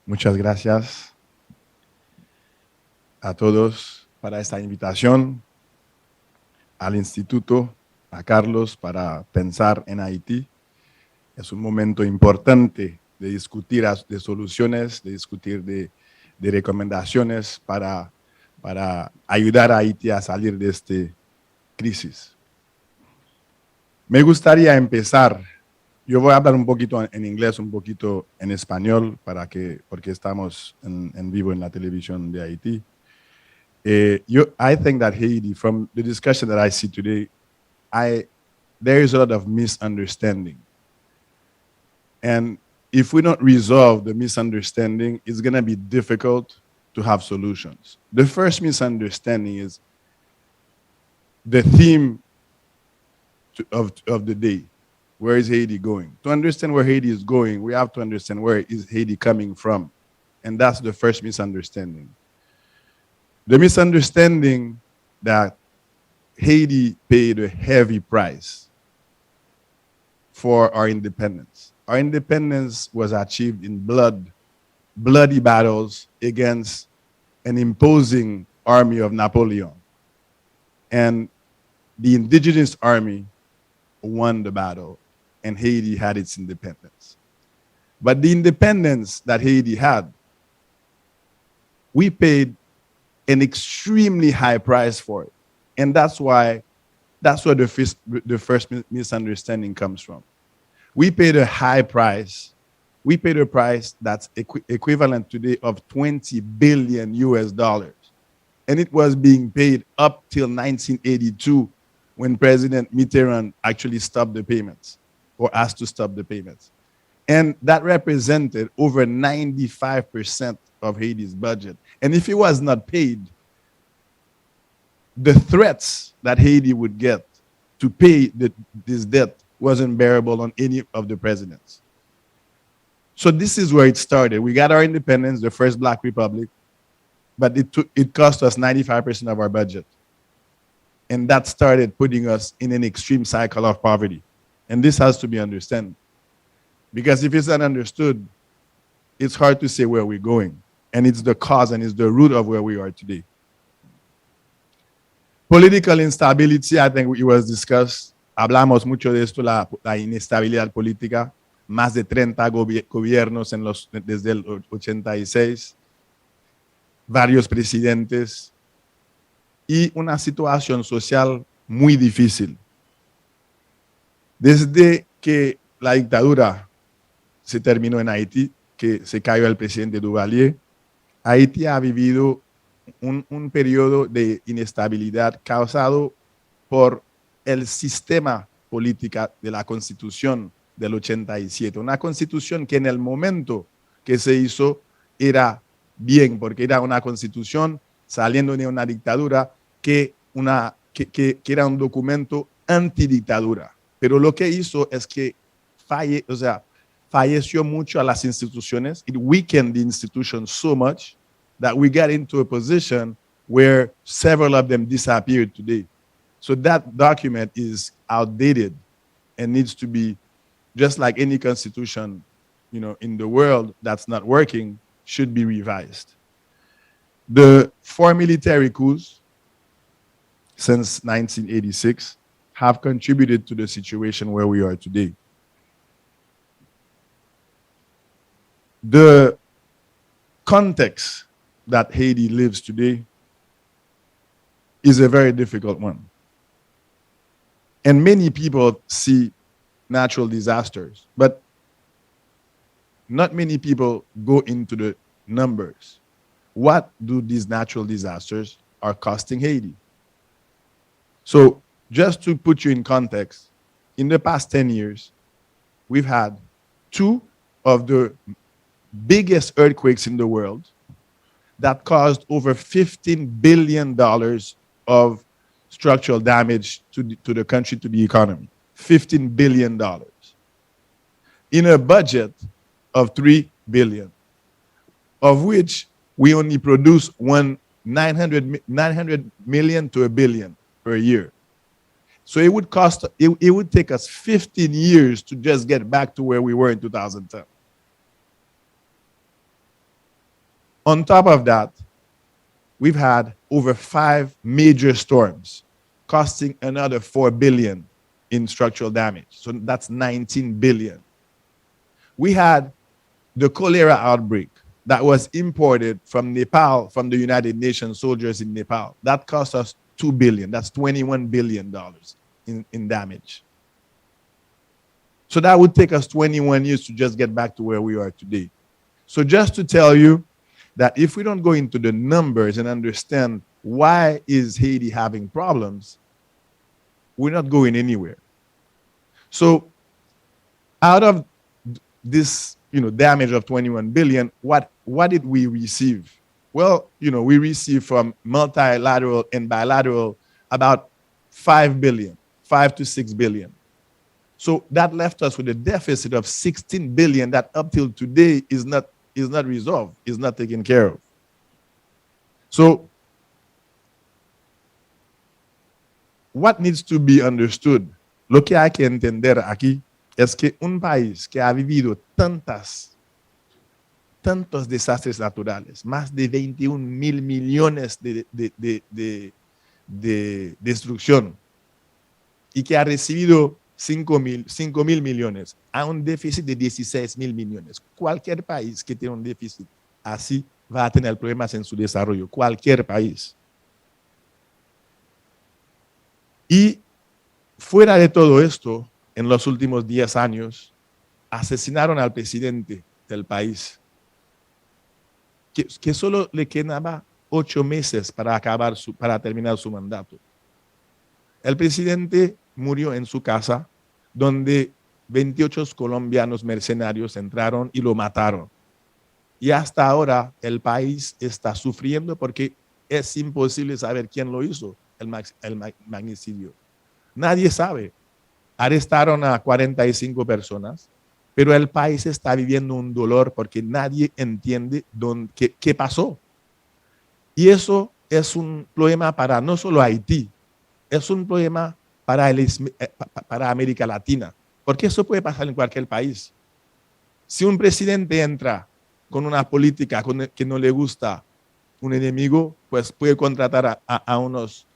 Muchas gracias a todos para esta invitación, al Instituto, a Carlos, para pensar en Haití. Es un momento importante de discutir de soluciones, de discutir de recomendaciones para ayudar a Haití a salir de esta crisis. Me gustaría empezar. Yo voy a hablar un poquito en inglés, un poquito en español, porque estamos en vivo en la televisión de Haití. I think that Haiti, from the discussion that I see today, there is a lot of misunderstanding. And if we don't resolve the misunderstanding, it's going to be difficult to have solutions. The first misunderstanding is the theme of the day. Where is Haiti going? To understand where Haiti is going, we have to understand where is Haiti coming from. And that's the first misunderstanding. The misunderstanding that Haiti paid a heavy price for our independence. Our independence was achieved in bloody battles against an imposing army of Napoleon. And the indigenous army won the battle, and Haiti had its independence. But the independence that Haiti had, we paid an extremely high price for it. And that's where the first misunderstanding comes from. We paid a high price. We paid a price that's equivalent today of 20 billion US dollars. And it was being paid up till 1982 when President Mitterrand actually stopped the payments or asked to stop the payments. And that represented over 95% of Haiti's budget. And if it was not paid, the threats that Haiti would get to pay this debt wasn't bearable on any of the presidents. So this is where it started. We got our independence, the first Black Republic, but it cost us 95% of our budget. And that started putting us in an extreme cycle of poverty. And this has to be understood. Because if it's not understood, it's hard to say where we're going. And it's the cause and it's the root of where we are today. Political instability, I think it was discussed. Hablamos mucho de esto, la inestabilidad política. Más de 30 gobiernos desde el 86. Varios presidentes. Y una situación social muy difícil. Desde que la dictadura se terminó en Haití, que se cayó el presidente Duvalier, Haití ha vivido un periodo de inestabilidad causado por el sistema político de la Constitución del 87. Una constitución que en el momento que se hizo era bien, porque era una constitución saliendo de una dictadura que era un documento antidictadura. Pero lo que hizo es que falleció mucho a las instituciones. It weakened the institutions so much that we got into a position where several of them disappeared today. So that document is outdated and needs to be, just like any constitution, in the world that's not working, should be revised. The 4 military coups since 1986 have contributed to the situation where we are today. The context that Haiti lives today is a very difficult one. And many people see natural disasters, but not many people go into the numbers. What do these natural disasters are costing Haiti? So just to put you in context, in the past 10 years, we've had 2 of the biggest earthquakes in the world that caused over $15 billion of structural damage to the country, to the economy. $15 billion. In a budget of $3 billion, of which we only produce 900 million to $1 billion per year. So it would take us 15 years to just get back to where we were in 2010. On top of that, we've had over 5 major storms costing another 4 billion in structural damage. So that's 19 billion. We had the cholera outbreak that was imported from Nepal, from the United Nations soldiers in Nepal. That cost us 2 billion. That's $21 billion in damage. So that would take us 21 years to just get back to where we are today. So just to tell you that if we don't go into the numbers and understand why is Haiti having problems, we're not going anywhere. So out of this, damage of 21 billion, what did we receive? Well, we received from multilateral and bilateral about 5 billion, 5 to 6 billion. So that left us with a deficit of 16 billion that up till today is not resolved, is not taken care of. So what needs to be understood? Lo que hay que entender aquí es que un país que ha vivido tantos desastres naturales, más de 21 mil millones de destrucción, y que ha recibido 5 mil millones a un déficit de 16 mil millones. Cualquier país que tiene un déficit así va a tener problemas en su desarrollo, cualquier país. Y fuera de todo esto, en los últimos 10 años, asesinaron al presidente del país, que solo le quedaba 8 meses para terminar su mandato. El presidente murió en su casa, donde 28 colombianos mercenarios entraron y lo mataron. Y hasta ahora el país está sufriendo porque es imposible saber quién lo hizo, el magnicidio. Nadie sabe. Arrestaron a 45 personas, pero el país está viviendo un dolor porque nadie entiende qué pasó. Y eso es un problema para no solo Haití, es un problema para América Latina, porque eso puede pasar en cualquier país. Si un presidente entra con una política que no le gusta un enemigo, pues puede contratar a unos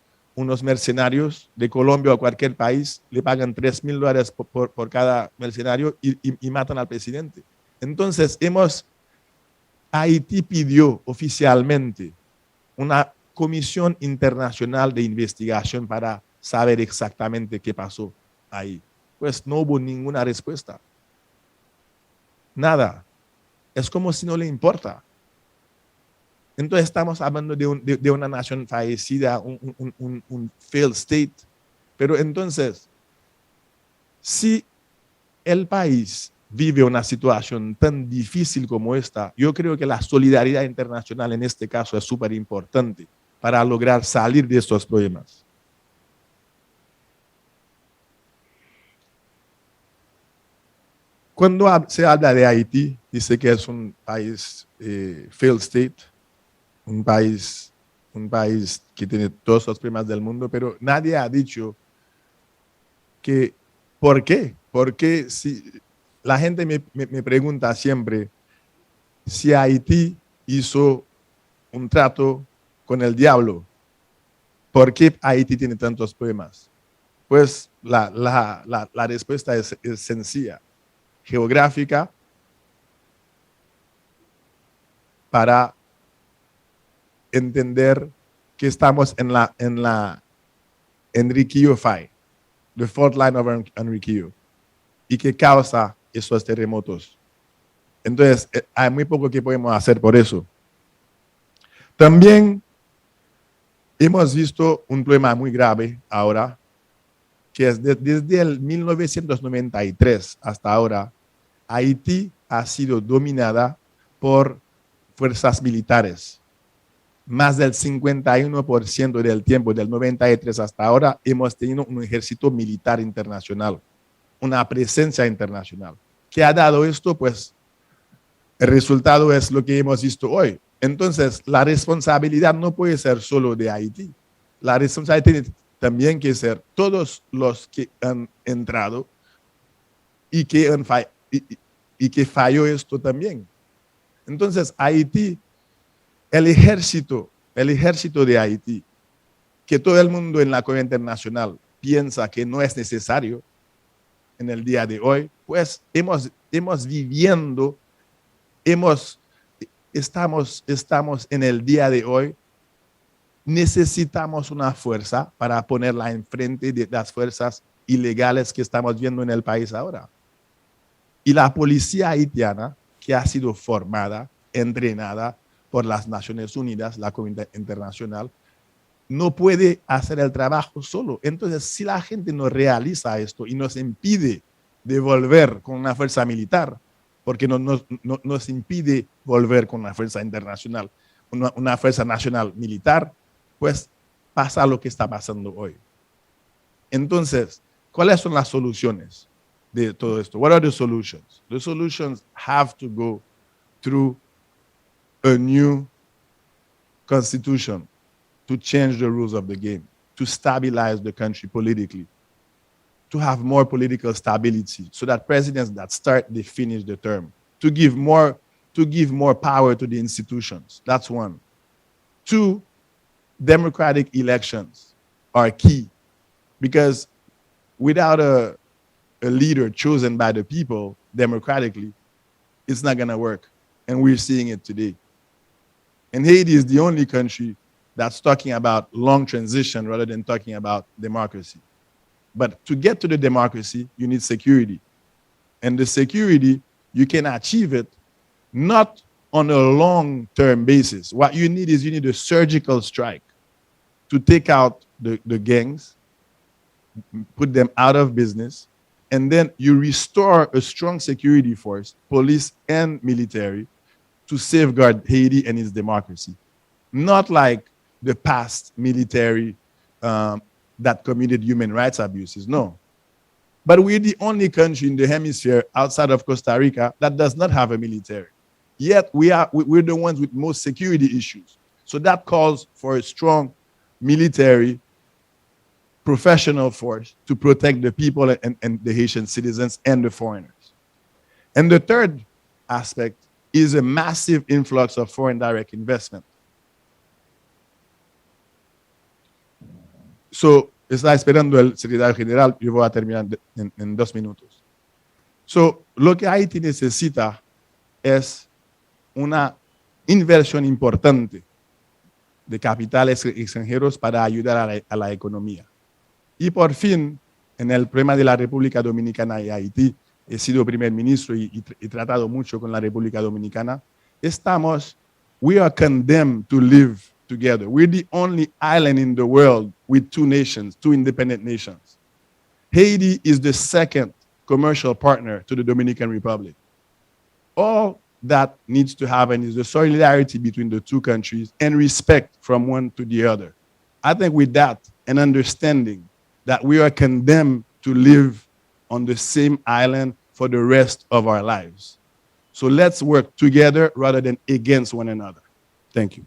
mercenarios de Colombia o cualquier país, le pagan $3,000 por cada mercenario y matan al presidente. Entonces, Haití pidió oficialmente una comisión internacional de investigación para saber exactamente qué pasó ahí. Pues no hubo ninguna respuesta. Nada. Es como si no le importa. Entonces estamos hablando de una nación fallecida, un failed state. Pero entonces, si el país vive una situación tan difícil como esta, yo creo que la solidaridad internacional en este caso es súper importante para lograr salir de estos problemas. Cuando se habla de Haití, dice que es un país failed state, un país que tiene todos los problemas del mundo, pero nadie ha dicho que ¿por qué? Porque si la gente me pregunta siempre si Haití hizo un trato con el diablo, ¿por qué Haití tiene tantos problemas? Pues la respuesta es sencilla. Geográfica, para entender que estamos en Enriquillo Fay, the fault line of Enriquillo, y que causa esos terremotos. Entonces, hay muy poco que podemos hacer por eso. También hemos visto un problema muy grave ahora, que es desde el 1993 hasta ahora, Haití ha sido dominada por fuerzas militares. Más del 51% del tiempo, del 93 hasta ahora, hemos tenido un ejército militar internacional, una presencia internacional. ¿Qué ha dado esto? Pues el resultado es lo que hemos visto hoy. Entonces, la responsabilidad no puede ser solo de Haití. La responsabilidad tiene también que ser todos los que han entrado y que falló esto también. Entonces, Haití el ejército de Haití, que todo el mundo en la comunidad internacional piensa que no es necesario en el día de hoy, pues estamos en el día de hoy, necesitamos una fuerza para ponerla enfrente de las fuerzas ilegales que estamos viendo en el país ahora. Y la policía haitiana, que ha sido formada, entrenada por las Naciones Unidas, la comunidad internacional, no puede hacer el trabajo solo. Entonces, si la gente no realiza esto y nos impide de volver con una fuerza militar, porque nos impide volver con una fuerza internacional, una fuerza nacional militar, pues pasa lo que está pasando hoy. Entonces, ¿cuáles son las soluciones de todo esto? What are the solutions? The solutions have to go through a new constitution to change the rules of the game, to stabilize the country politically, to have more political stability, so that presidents that start, they finish the term, to give more power to the institutions. That's one. Two, democratic elections are key, because without a leader chosen by the people democratically, it's not going to work. And we're seeing it today. And Haiti is the only country that's talking about long transition rather than talking about democracy. But to get to the democracy, you need security. And the security, you can achieve it not on a long-term basis. What you need is a surgical strike to take out the gangs, put them out of business, and then you restore a strong security force, police and military, to safeguard Haiti and its democracy. Not like the past military that committed human rights abuses, no. But we're the only country in the hemisphere outside of Costa Rica that does not have a military. Yet we're the ones with most security issues. So that calls for a strong military professional force to protect the people and the Haitian citizens and the foreigners. And the third aspect is a massive influx of foreign direct investment. So, está esperando el secretario general, yo voy a terminar en 2 minutos. So, lo que Haití necesita es una inversión importante de capitales extranjeros para ayudar a la economía. Y por fin, en el problema de la República Dominicana y Haití, he sido primer ministro y he tratado mucho con la República Dominicana, we are condemned to live together. We're the only island in the world with 2 nations, 2 independent nations. Haiti is the second commercial partner to the Dominican Republic. All that needs to happen is the solidarity between the 2 countries and respect from one to the other. I think with that, an understanding that we are condemned to live on the same island for the rest of our lives. So let's work together rather than against one another. Thank you.